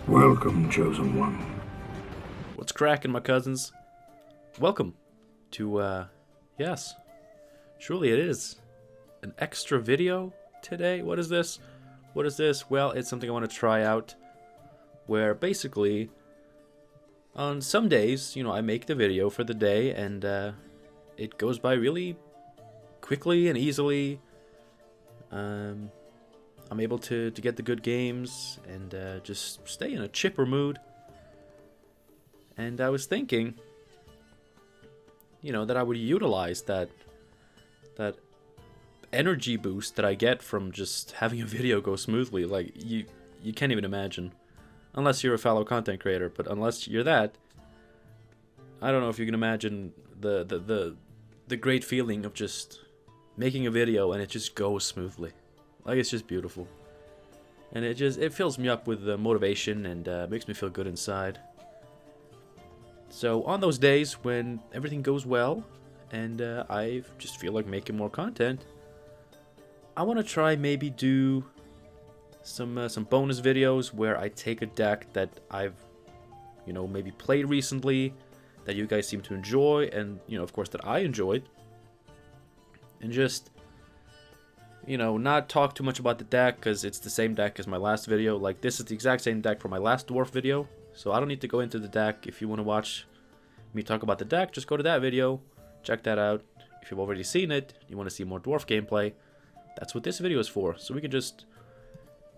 Welcome, Chosen One. What's cracking, my cousins? Welcome to, yes, truly it is an extra video today. What is this? What is this? Well, it's something I want to try out, where basically, on some days, I make the video for the day, and it goes by really quickly and easily. I'm able to get the good games and just stay in a chipper mood. And I was thinking, that I would utilize that energy boost that I get from just having a video go smoothly. Like, you can't even imagine. Unless you're a fellow content creator, but unless you're that, I don't know if you can imagine the great feeling of just making a video and it just goes smoothly. Like, it's just beautiful. And it fills me up with motivation and makes me feel good inside. So on those days when everything goes well and I just feel like making more content, I want to try maybe do some bonus videos where I take a deck that I've maybe played recently, that you guys seem to enjoy, and of course that I enjoyed, and just not talk too much about the deck because it's the same deck as my last video. Like, this is the exact same deck from my last dwarf video, so I don't need to go into the deck. If you want to watch me talk about the deck, just go to that video, check that out. If you've already seen it, you want to see more dwarf gameplay, that's what this video is for. So we can just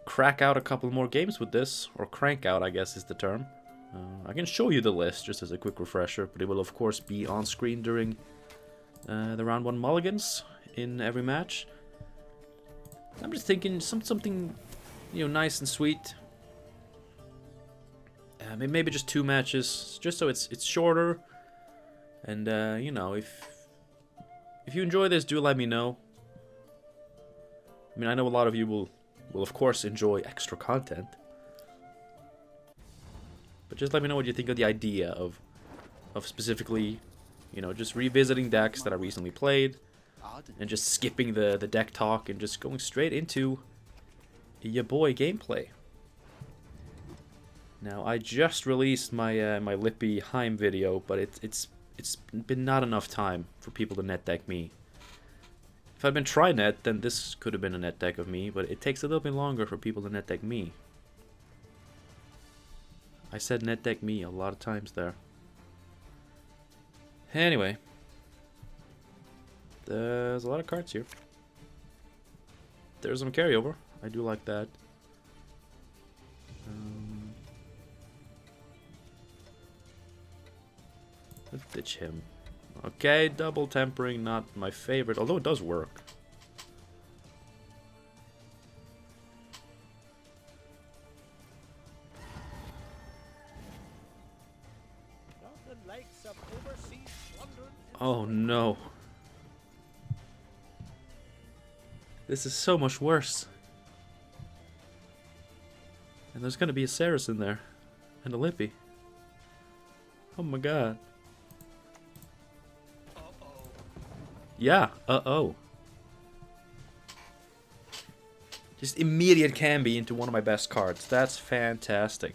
crack out a couple more games with this, or crank out, I guess is the term. I can show you the list just as a quick refresher, but it will of course be on screen during the round 1 mulligans in every match. I'm just thinking something nice and sweet. Maybe just 2 matches, just so it's shorter. And if you enjoy this, do let me know. I mean, I know a lot of you will of course enjoy extra content. But just let me know what you think of the idea of specifically, just revisiting decks that I recently played, and just skipping the deck talk and just going straight into your boy gameplay. Now, I just released my my Lippy Heim video, but it's been not enough time for people to net deck me. If I'd been tri-net, then this could have been a net deck of me, but it takes a little bit longer for people to net deck me. I said net deck me a lot of times there. Anyway, there's a lot of cards here. There's some carryover. I do like that. Let's ditch him. Okay, double tempering, not my favorite, although it does work. Oh no. This is so much worse. And there's gonna be a Cerys in there. And a Lippy. Oh my god. Yeah, uh-oh. Just immediate Camby into one of my best cards. That's fantastic.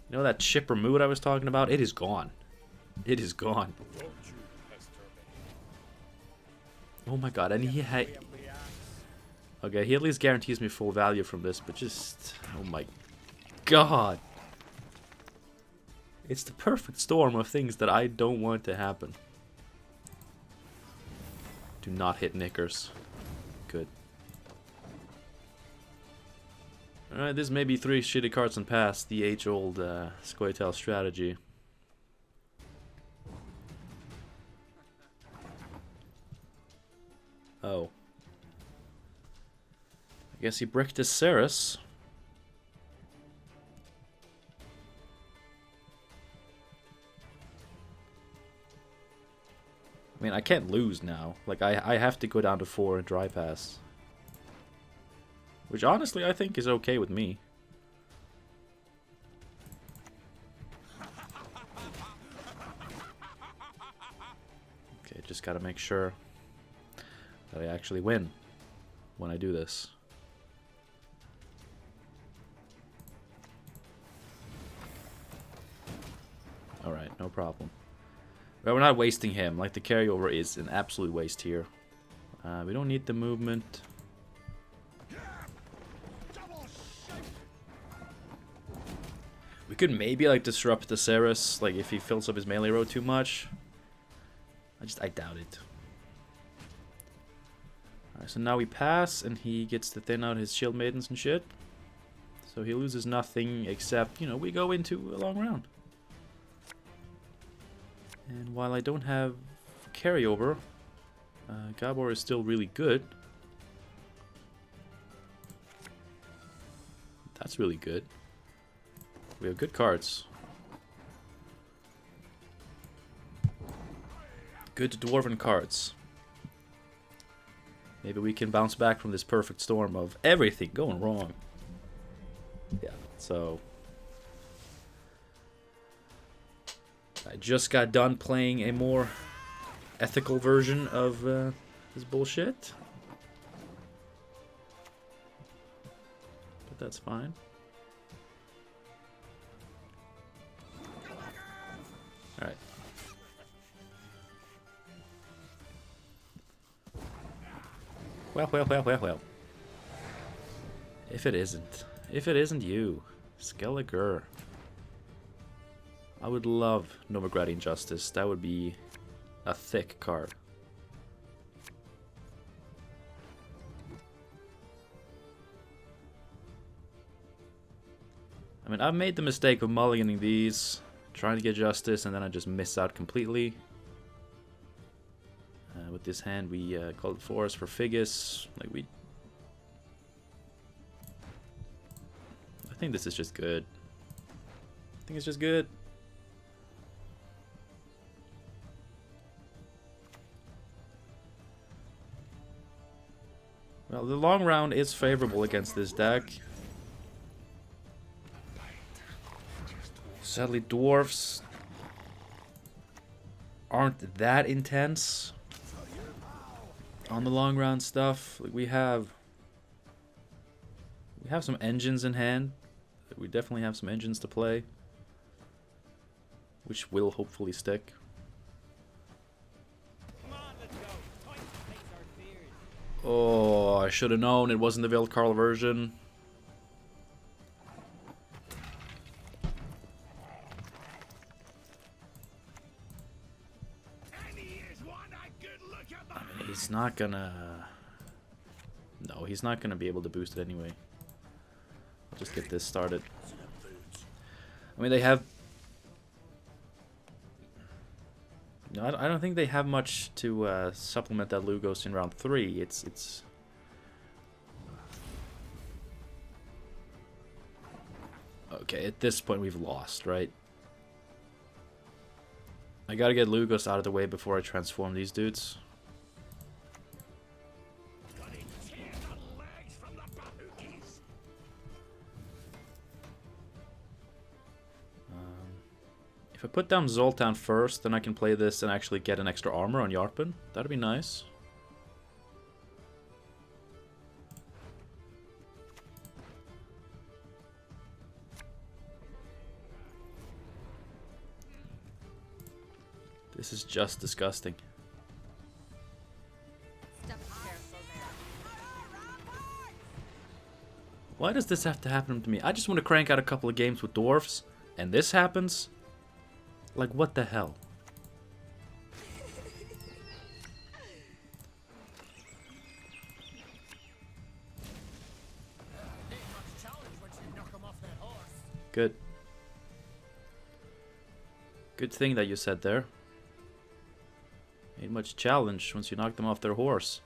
You know that chipper mood I was talking about? It is gone. It is gone. Oh my god, and he had... Okay, he at least guarantees me full value from this, but just... Oh my god. It's the perfect storm of things that I don't want to happen. Do not hit knickers. Good. Alright, this may be 3 shitty cards and pass, the age-old Scoia'tael strategy. Oh. I guess he bricked his Cerys. I mean, I can't lose now. Like, I have to go down to 4 and dry pass. Which, honestly, I think is okay with me. Okay, just gotta make sure that I actually win when I do this. Alright, no problem. But we're not wasting him. Like, the carryover is an absolute waste here. We don't need the movement. We could maybe, like, disrupt the Cerys, like, if he fills up his melee row too much. I doubt it. Alright, so now we pass, and he gets to thin out his shield maidens and shit. So he loses nothing except, you know, we go into a long round. And while I don't have carryover, Gabor is still really good. That's really good. We have good cards. Good Dwarven cards. Maybe we can bounce back from this perfect storm of everything going wrong. Yeah, so... I just got done playing a more ethical version of this bullshit. But that's fine. Alright. Well. If it isn't you, Skelliger. I would love Novigradian Justice. That would be a thick card. I mean, I've made the mistake of mulliganing these, trying to get Justice, and then I just miss out completely. With this hand, we called Forest for Figus. Like, I think this is just good. I think it's just good. Well, the long round is favorable against this deck. Sadly, dwarfs aren't that intense on the long round stuff. Like, we have some engines in hand. We definitely have some engines to play, which will hopefully stick. Oh, I should have known it wasn't the Vilkarl version. I mean, he's not gonna... No, he's not gonna be able to boost it anyway. I'll just get this started. I mean, they have... No, I don't think they have much to supplement that Lugos in round 3. It's... Okay, at this point we've lost, right? I gotta get Lugos out of the way before I transform these dudes. If I put down Zoltan first, then I can play this and actually get an extra armor on Yarpen. That'd be nice. This is just disgusting. Why does this have to happen to me? I just want to crank out a couple of games with dwarfs, and this happens? Like, what the hell? Good. Good thing that you said there. Ain't much challenge once you knock them off their horse.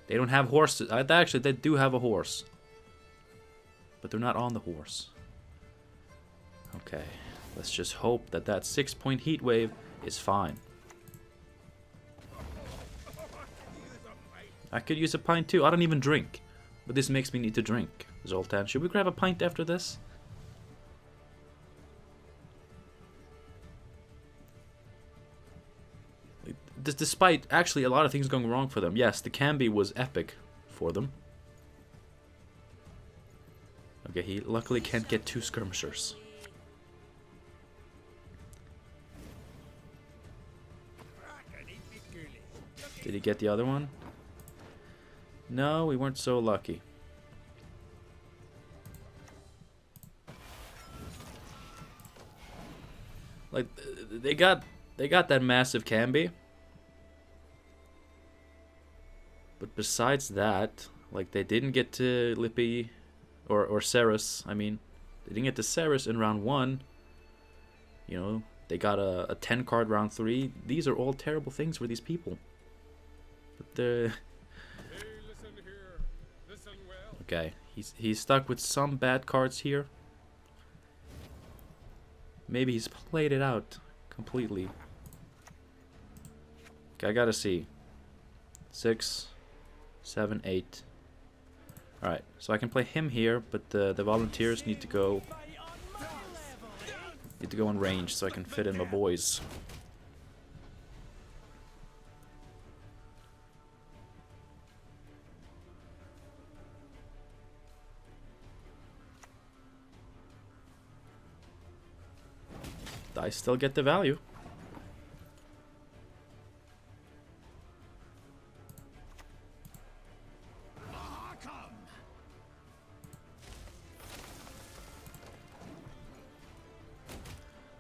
They don't have horses. Actually, they do have a horse. But they're not on the horse. Okay. Let's just hope that that 6-point heat wave is fine. I could use a pint too. I don't even drink. But this makes me need to drink. Zoltan, should we grab a pint after this? Despite actually a lot of things going wrong for them. Yes, the Cambi was epic for them. Okay, he luckily can't get 2 skirmishers. Did he get the other one? No, we weren't so lucky. Like, they got that massive Cambi. But besides that, like, they didn't get to Lippy or Cerys. I mean, they didn't get to Cerys in round 1. You know, they got a 10 card round 3. These are all terrible things for these people. But the okay, he's stuck with some bad cards here. Maybe he's played it out completely. Okay, I gotta see. 6, 7, 8. Alright, so I can play him here, but the volunteers need to go in range so I can fit in my boys. I still get the value.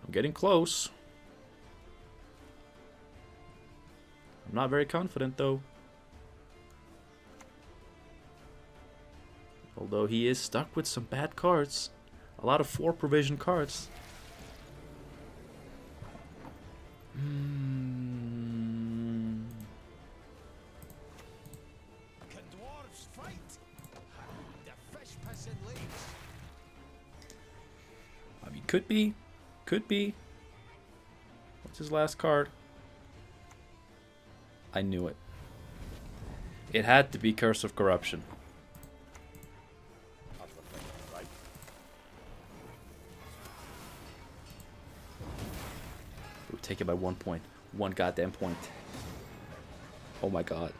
I'm getting close. I'm not very confident though. Although he is stuck with some bad cards. A lot of 4 provision cards. Can dwarves fight? The fish pissing lakes. I mean, could be. Could be. What's his last card? I knew it. It had to be Curse of Corruption. We'll take it by 1 point. 1 goddamn point. Oh my god.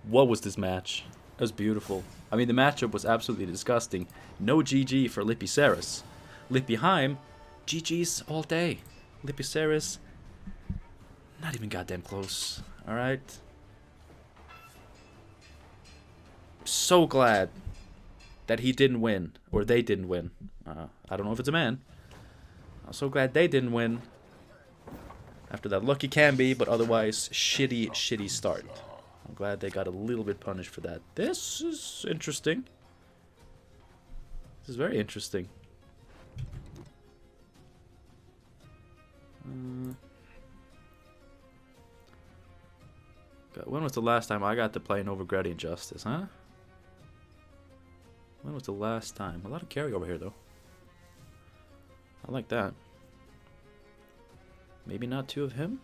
What was this match? It was beautiful. I mean, the matchup was absolutely disgusting. No GG for Lippy Cerys. Lippy Heim, GG's all day. Lippy Cerys, not even goddamn close. Alright. So glad that he didn't win. Or they didn't win. I don't know if it's a man. I'm so glad they didn't win. After that lucky Cambi, but otherwise shitty start. I'm glad they got a little bit punished for that. This is interesting. This is very interesting. When was the last time I got to play an Overgradian Justice, huh? When was the last time? A lot of carryover here, though. I like that. Maybe not 2 of him?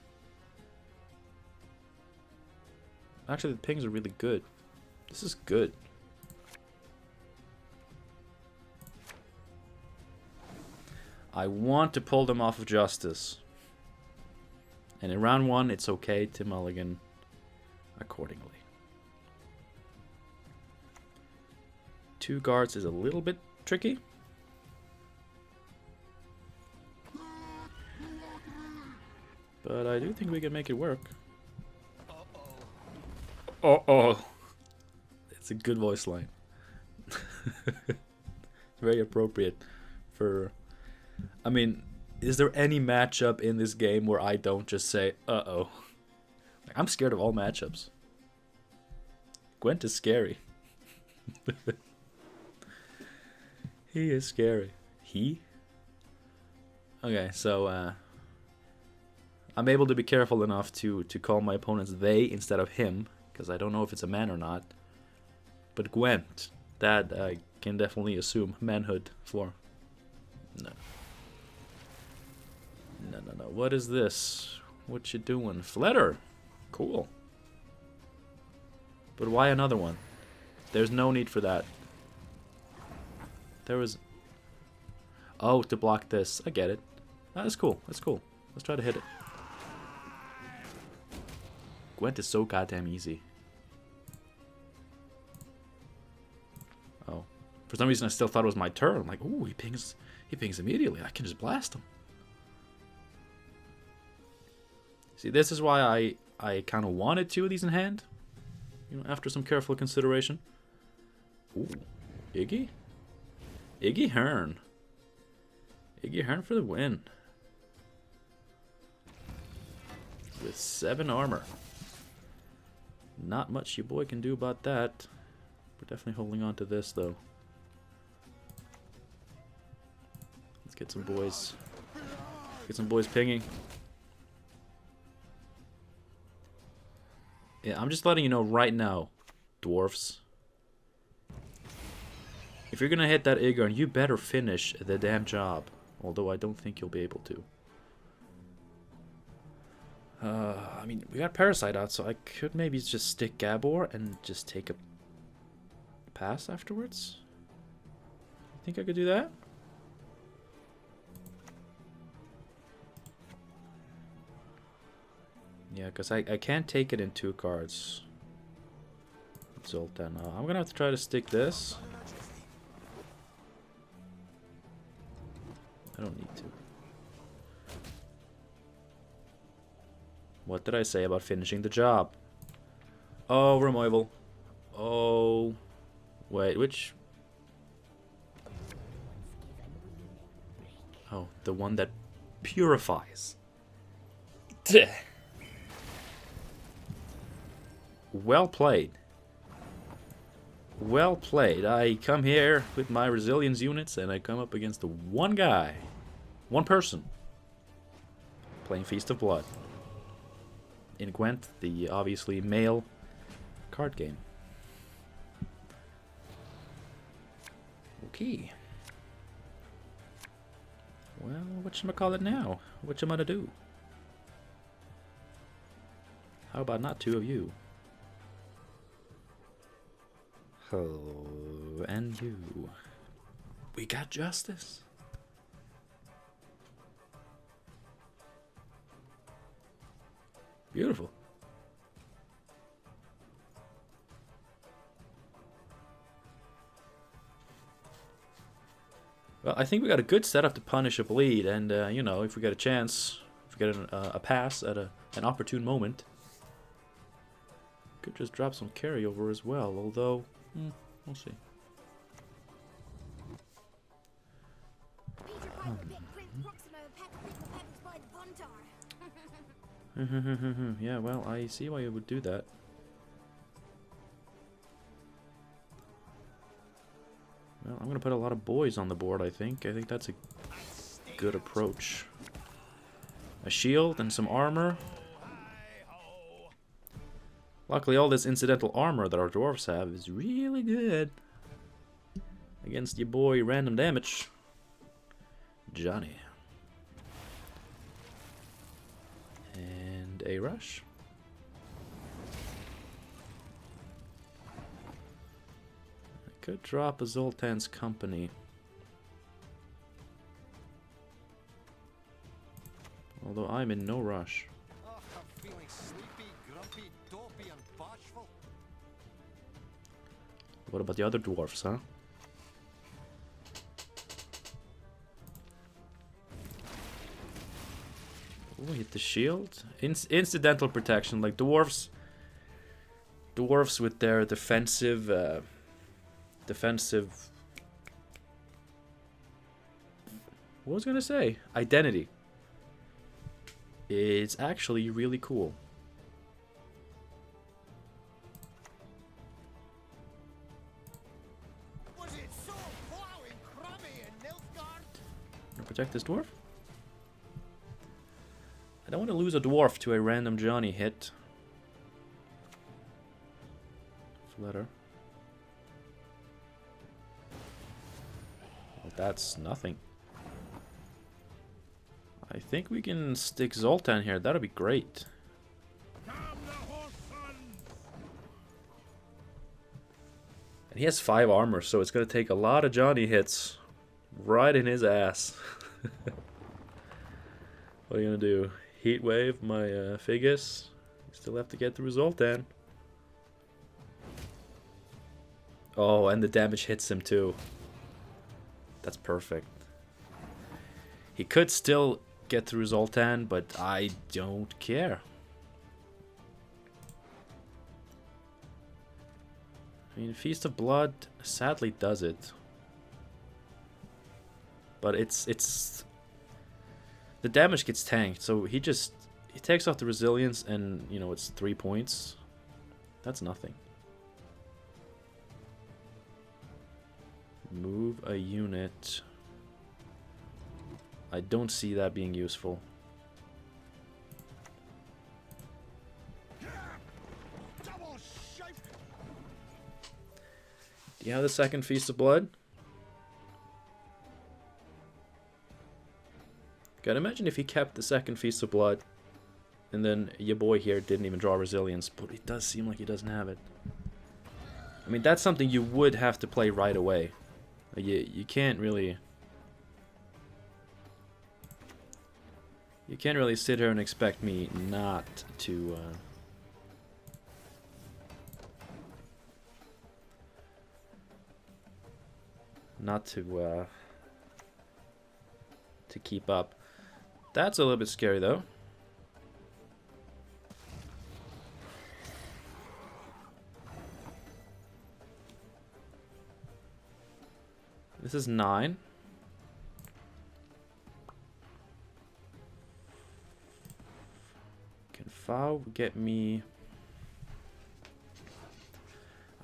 Actually, the pings are really good. This is good. I want to pull them off of Justice. And in round 1, it's okay to mulligan accordingly. 2 guards is a little bit tricky. But I do think we can make it work. Uh-oh. It's a good voice line. Very appropriate for... I mean, is there any matchup in this game where I don't just say, uh-oh? Like, I'm scared of all matchups. Gwent is scary. He is scary. He? Okay, so, I'm able to be careful enough to call my opponents they instead of him, because I don't know if it's a man or not. But Gwent, that I can definitely assume manhood for. No. No. What is this? What you doing? Fletter. Cool. But why another one? There's no need for that. There was... Oh, to block this. I get it. That's cool. That's cool. Let's try to hit it. Gwent is so goddamn easy. Oh. For some reason I still thought it was my turn. I'm like, ooh, he pings immediately. I can just blast him. See, this is why I kind of wanted 2 of these in hand. You know, after some careful consideration. Ooh, Iggy? Iggy Hearn. Iggy Hearn for the win. With 7 armor. Not much your boy can do about that. We're definitely holding on to this, though. Let's get some boys. Get some boys pinging. Yeah, I'm just letting you know right now, dwarfs. If you're gonna hit that Aegon, you better finish the damn job. Although I don't think you'll be able to. I mean, we got Parasite out, so I could maybe just stick Gabor and just take a pass afterwards. You think I could do that? Yeah, because I can't take it in 2 cards. Zoltan. I'm gonna have to try to stick this. I don't need to. What did I say about finishing the job? Oh, removal. Oh. Wait, which? Oh, the one that purifies. Well played. Well played. I come here with my resilience units and I come up against the one guy. One person. Playing Feast of Blood. In Gwent, the obviously male card game. Okay. Well, whatchamacallit now? What you gonna do? How about not 2 of you? Oh, and you. We got justice. Beautiful. Well, I think we got a good setup to punish a bleed, and you know, if we get a chance, if we get a pass at an opportune moment, could just drop some carryover as well. Although, we'll see. Yeah, well, I see why you would do that. Well, I'm gonna put a lot of boys on the board, I think. I think that's a good approach. A shield and some armor. Luckily, all this incidental armor that our dwarves have is really good against your boy random damage. Johnny. And a rush. I could drop a Zoltan's Company. Although I'm in no rush. Oh, I'm feeling sleepy, grumpy, dopey, and bashful. What about the other dwarfs, huh? Oh, hit the shield. Incidental protection, like dwarves. Dwarves with their defensive, what was I gonna say? Identity. It's actually really cool. Was it so plowing crummy in Nilfgaard? Gonna protect this dwarf. I don't want to lose a dwarf to a random Johnny hit. Flutter. Well, that's nothing. I think we can stick Zoltan here. That'll be great. And he has 5 armor, so it's going to take a lot of Johnny hits right in his ass. What are you going to do? Heat wave my Figus? Still have to get through Zoltan. Oh, and the damage hits him too. That's perfect. He could still get through Zoltan, but I don't care. I mean, Feast of Blood sadly does it. But it's the damage gets tanked, so he takes off the resilience and, you know, it's 3 points. That's nothing. Move a unit. I don't see that being useful. Do you have the second Feast of Blood? God, imagine if he kept the second Feast of Blood and then your boy here didn't even draw resilience, but it does seem like he doesn't have it. I mean, that's something you would have to play right away. You can't really... You can't really sit here and expect me not to... to keep up. That's a little bit scary, though. This is 9. Can Fao get me...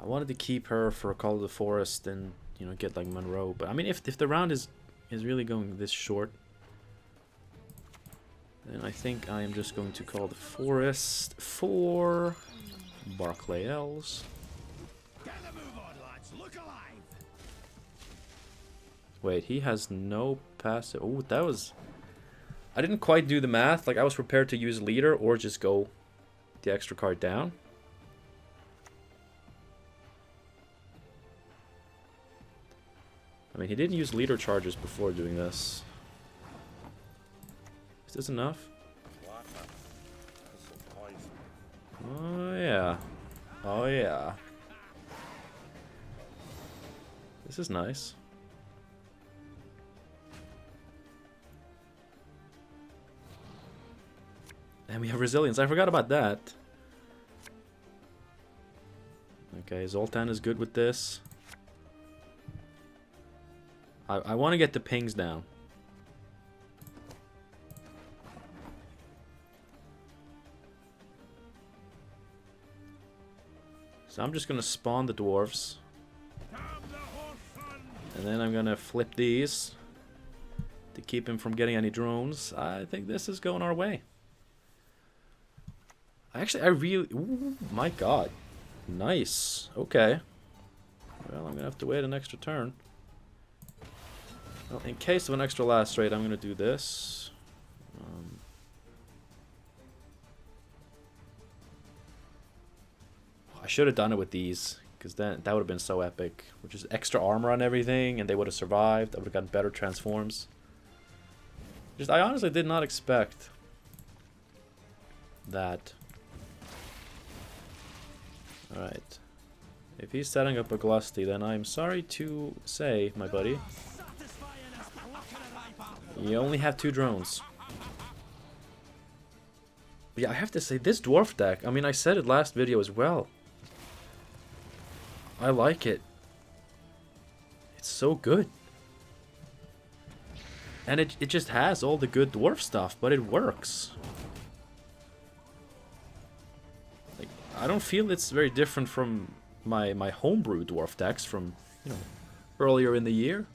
I wanted to keep her for a Call of the Forest and, you know, get like Monroe. But I mean, if the round is really going this short, then I think I am just going to Call the Forest for Barclay Elves. Wait, he has no passive. Oh, that was... I didn't quite do the math. Like, I was prepared to use leader or just go the extra card down. I mean, he didn't use leader charges before doing this. Is this enough? Oh, yeah. Oh, yeah. This is nice. And we have resilience. I forgot about that. Okay, Zoltan is good with this. I want to get the pings down. So I'm just going to spawn the dwarves. And then I'm going to flip these to keep him from getting any drones. I think this is going our way. Actually, I really... Ooh, my god. Nice. Okay. Well, I'm going to have to wait an extra turn. Well, in case of an extra last rate, I'm going to do this. I should have done it with these, because then that would have been so epic. Which is extra armor on everything, and they would have survived. I would have gotten better transforms. Just, I honestly did not expect that. Alright. If he's setting up a Glusty, then I'm sorry to say, my buddy, you only have 2 drones. But yeah, I have to say, this dwarf deck, I mean, I said it last video as well. I like it. It's so good. And it just has all the good dwarf stuff, but it works. Like, I don't feel it's very different from my homebrew dwarf decks from, you know, earlier in the year.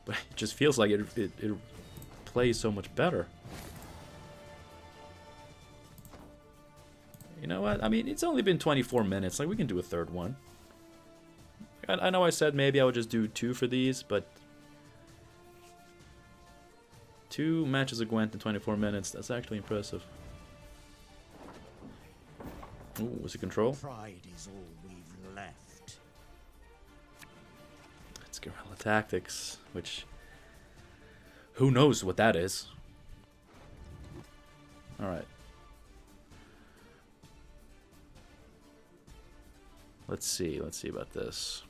But it just feels like it plays so much better. You know what? I mean, it's only been 24 minutes. Like, we can do a third one. I know I said maybe I would just do 2 for these, but 2 matches of Gwent in 24 minutes. That's actually impressive. Ooh, was it control? Pride is all we've left. It's Guerilla Tactics, which... who knows what that is? Alright. Let's see about this.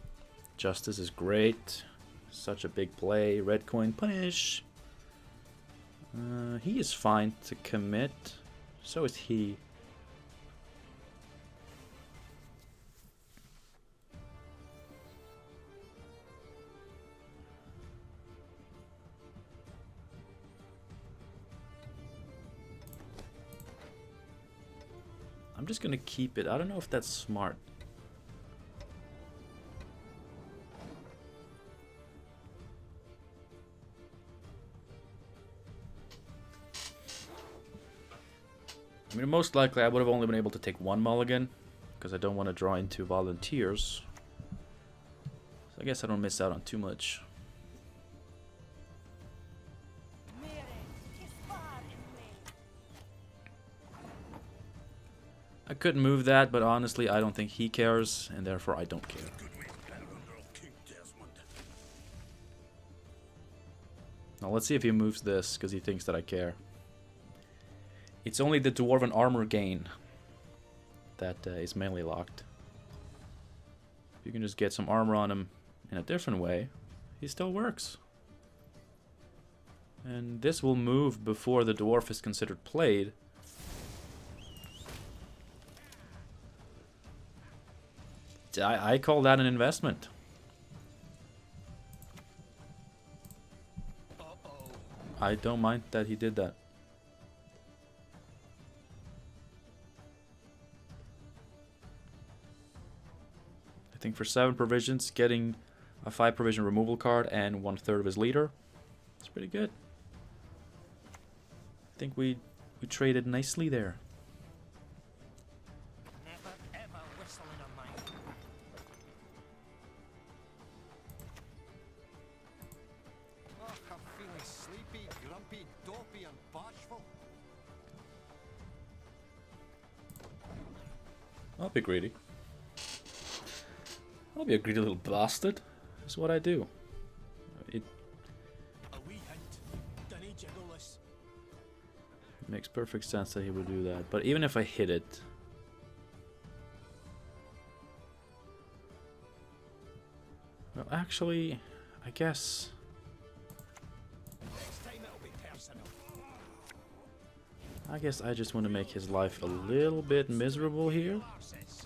Justice is great. Such a big play. Red coin punish. He is fine to commit. So is he. I'm just gonna keep it. I don't know if that's smart. I mean, most likely I would have only been able to take one mulligan, because I don't want to draw into volunteers. So I guess I don't miss out on too much. I could move that, but honestly I don't think he cares, and therefore I don't care. Now let's see if he moves this, because he thinks that I care. It's only the Dwarven armor gain that is melee locked. If you can just get some armor on him in a different way, he still works. And this will move before the dwarf is considered played. I call that an investment. I don't mind that he did that. I think for 7 provisions, getting a 5 provision removal card and 1/3 of his leader, it's pretty good. I think we traded nicely there. Never ever whistling on mine. Oh, I'm feeling sleepy, grumpy, dopey, and bashful. I'll be greedy. I'll be a greedy little bastard. That's what I do. It A wee hint. Dunny jiggleless. makes perfect sense that he would do that. But even if I hit it... Well, actually, I guess... Next time it'll be personal. I guess I just want to make his life a little bit miserable here. Arses.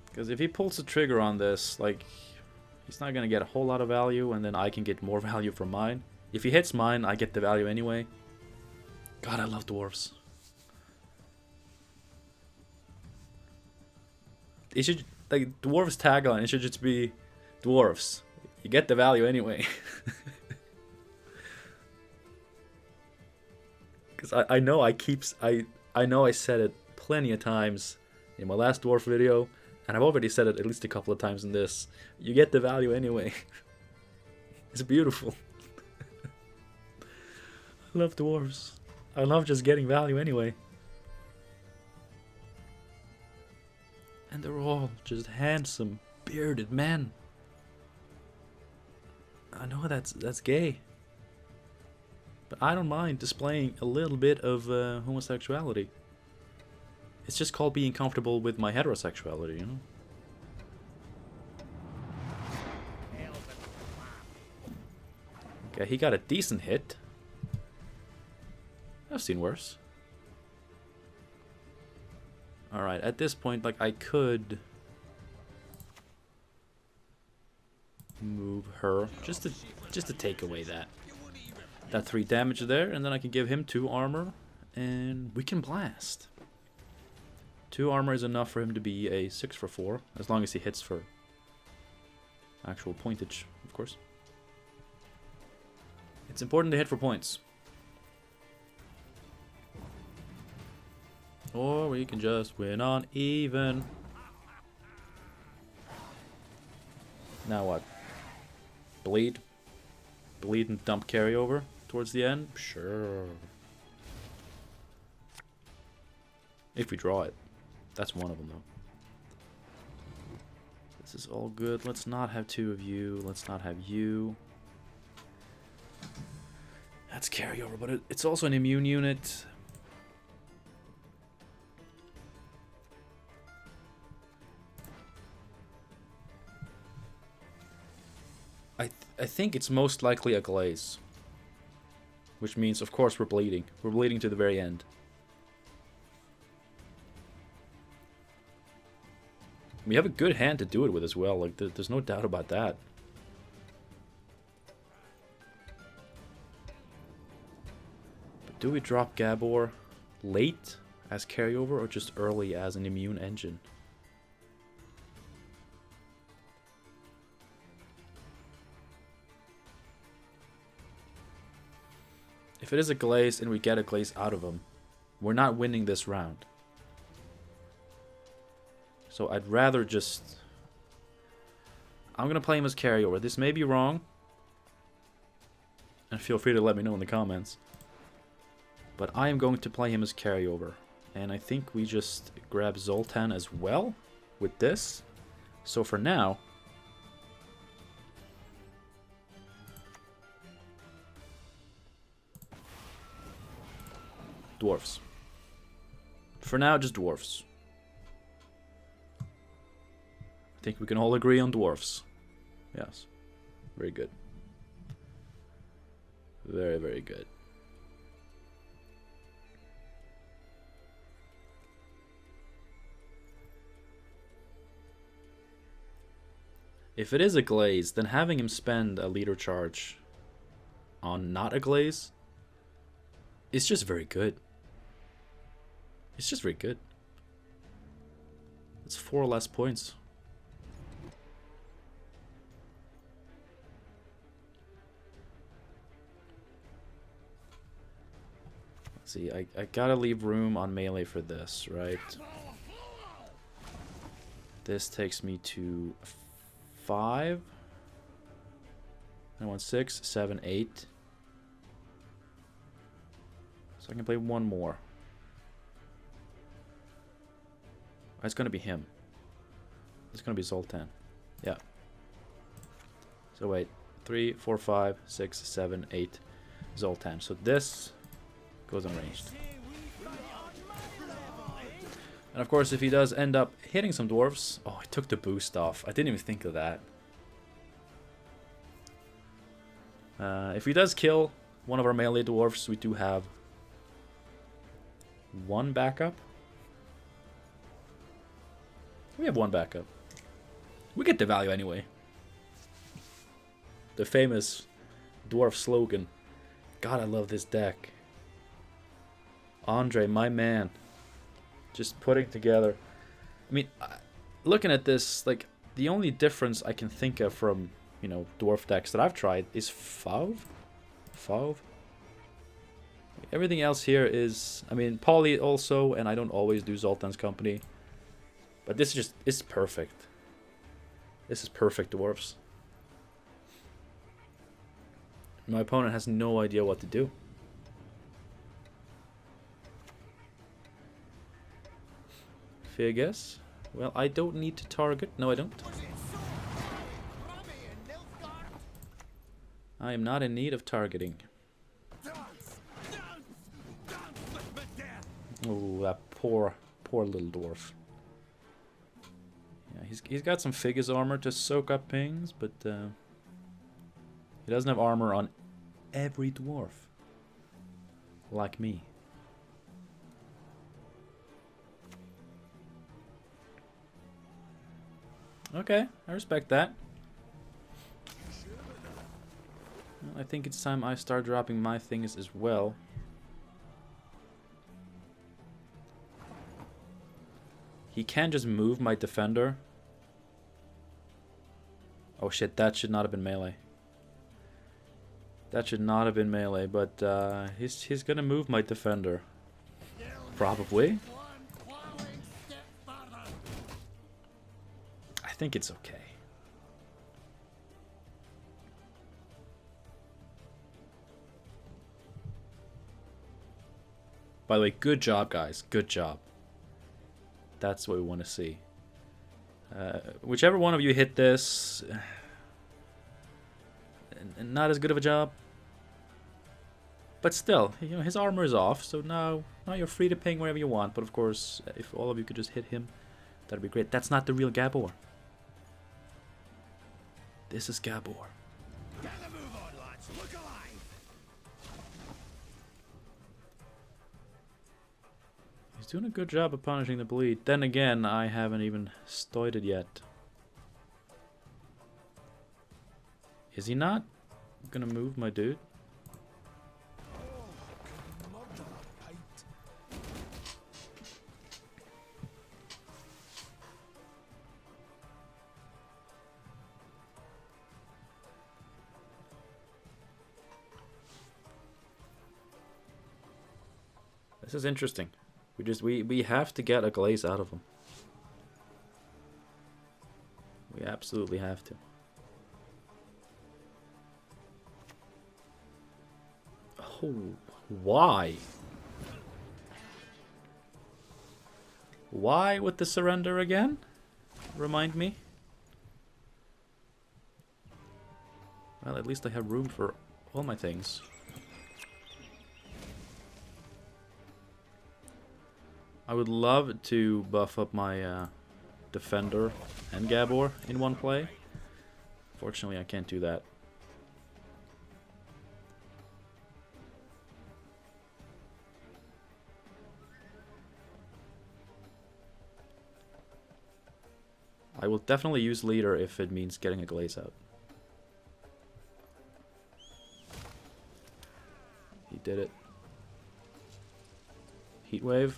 Because if he pulls the trigger on this, like, he's not going to get a whole lot of value, and then I can get more value from mine. If he hits mine, I get the value anyway. God, I love dwarves. It should, like, dwarves tagline, it should just be dwarves. You get the value anyway. Because I know I know I said it plenty of times in my last dwarf video, and I've already said it at least a couple of times in this. You get the value anyway. It's beautiful. I love dwarves. I love just getting value anyway. And they're all just handsome, bearded men. I know that's gay. But I don't mind displaying a little bit of homosexuality. It's just called being comfortable with my heterosexuality, you know? Okay, he got a decent hit. I've seen worse. Alright, at this point, like, I could move her just to take away that 3 damage there, and then I can give him 2 armor, and we can blast. 2 armor is enough for him to be a 6 for 4, as long as he hits for actual pointage, of course. It's important to hit for points. Or we can just win on even. Now what? Bleed? Bleed and dump carryover towards the end? Sure. If we draw it. That's one of them, though. This is all good. Let's not have 2 of you. Let's not have you. That's carryover, but it's also an immune unit. I think it's most likely a glaze. Which means, of course, we're bleeding. We're bleeding to the very end. We have a good hand to do it with as well. Like, there's no doubt about that. Do we drop Gabor late as carryover or just early as an immune engine? If it is a glaze and we get a glaze out of him, we're not winning this round. So I'd rather just... I'm going to play him as carryover. This may be wrong. And feel free to let me know in the comments. But I am going to play him as carryover. And I think we just grab Zoltan as well with this. So for now... Dwarfs. For now, just dwarfs. I think we can all agree on dwarfs. Yes. Very good. Very, very good. If it is a glaze, then having him spend a leader charge on not a glaze is just very good. It's just very good. It's 4 less points. Let's see, I gotta leave room on melee for this, right? This takes me to 5. I want 6, 7, 8. So I can play one more. It's gonna be him. It's gonna be Zoltan. Yeah. So wait. 3, 4, 5, 6, 7, 8. Zoltan. So this goes unranged. And of course, if he does end up hitting some dwarves... Oh, I took the boost off. I didn't even think of that. If he does kill one of our melee dwarves, we do have 1 backup. We have 1 backup. We get the value anyway. The famous dwarf slogan. God, I love this deck. Andre, my man. Just putting together. I mean, looking at this, like, the only difference I can think of from, you know, dwarf decks that I've tried is Fauve. Fauve. Everything else here is, I mean, Poly also, and I don't always do Zoltan's Company. But this is just, it's perfect. This is perfect dwarves. My opponent has no idea what to do. Fair guess. Well, I don't need to target. No, I don't. I am not in need of targeting. Oh, that poor little dwarf. Yeah, he's got some Figgis armor to soak up pings, but he doesn't have armor on every dwarf. Like me. Okay, I respect that. Well, I think it's time I start dropping my things as well. He can just move my defender. Oh shit, that should not have been melee. That should not have been melee, but he's gonna move my defender. Probably. I think it's okay. By the way, good job, guys. Good job. That's what we want to see. Whichever one of you hit this, not as good of a job. But still, you know, his armor is off, so now you're free to ping wherever you want. But of course, if all of you could just hit him, that'd be great. That's not the real Gabor. This is Gabor. He's doing a good job of punishing the bleed. Then again, I haven't even stoited yet. Is he not gonna move my dude? This is interesting. We have to get a glaze out of him. We absolutely have to. Oh, why? Why with the surrender again? Remind me. Well, at least I have room for all my things. I would love to buff up my Defender and Gabor in one play. Fortunately, I can't do that. I will definitely use Leader if it means getting a glaze out. He did it. Heatwave.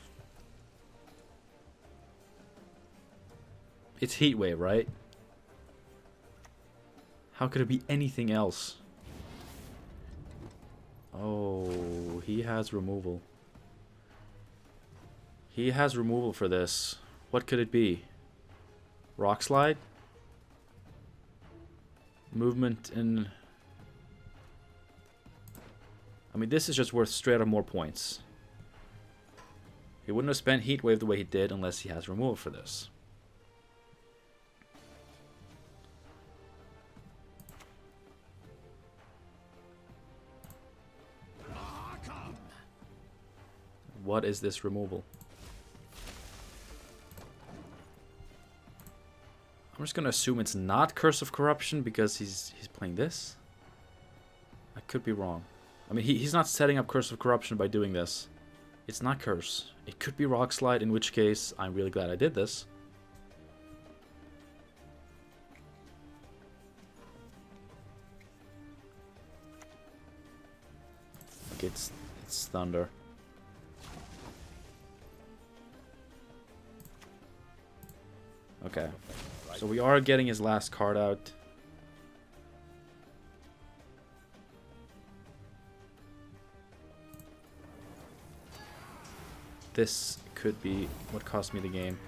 It's Heatwave, right? How could it be anything else? Oh, he has removal. He has removal for this. What could it be? Rock Slide? Movement in... I mean, this is just worth straight up more points. He wouldn't have spent Heatwave the way he did unless he has removal for this. What is this removal? I'm just gonna assume it's not Curse of Corruption because he's playing this. I could be wrong. I mean, he's not setting up Curse of Corruption by doing this. It's not Curse. It could be Rock Slide, in which case I'm really glad I did this. Like it's Thunder. Okay, so we are getting his last card out. This could be what cost me the game.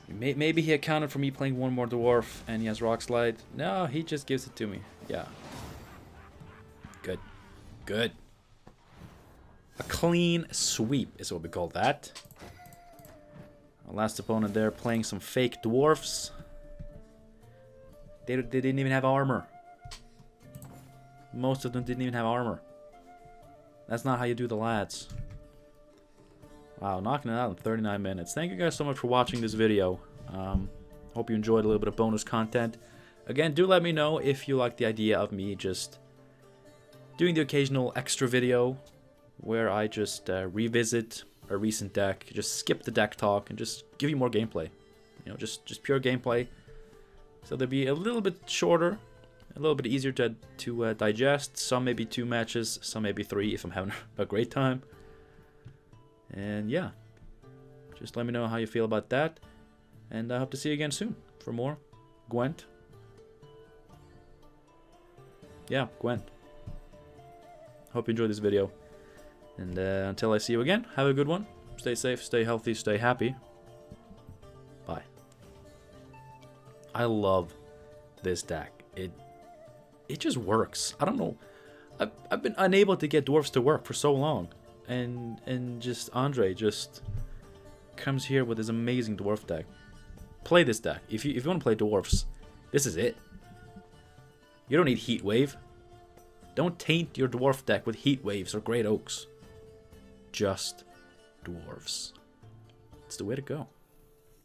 Maybe he accounted for me playing one more Dwarf and he has Rock Slide. No, he just gives it to me. Yeah. Good. Good. A clean sweep is what we call that. Our last opponent there playing some fake dwarfs. They didn't even have armor. Most of them didn't even have armor. That's not how you do the lads. Wow, knocking it out in 39 minutes. Thank you guys so much for watching this video. Hope you enjoyed a little bit of bonus content. Again, do let me know if you like the idea of me just doing the occasional extra video where I just revisit a recent deck, just skip the deck talk, and just give you more gameplay. You know, just pure gameplay. So they'll be a little bit shorter, a little bit easier to digest. Some maybe 2 matches, some maybe 3 if I'm having a great time. And yeah, just let me know how you feel about that. And I hope to see you again soon for more Gwent. Yeah, Gwent. Hope you enjoyed this video. And until I see you again, have a good one. Stay safe, stay healthy, stay happy. Bye. I love this deck. It just works. I don't know. I've been unable to get dwarves to work for so long. And just Andre just comes here with his amazing dwarf deck. Play this deck. If you want to play dwarfs, this is it. You don't need Heat Wave. Don't taint your dwarf deck with Heat Waves or Great Oaks. Just dwarves. It's the way to go.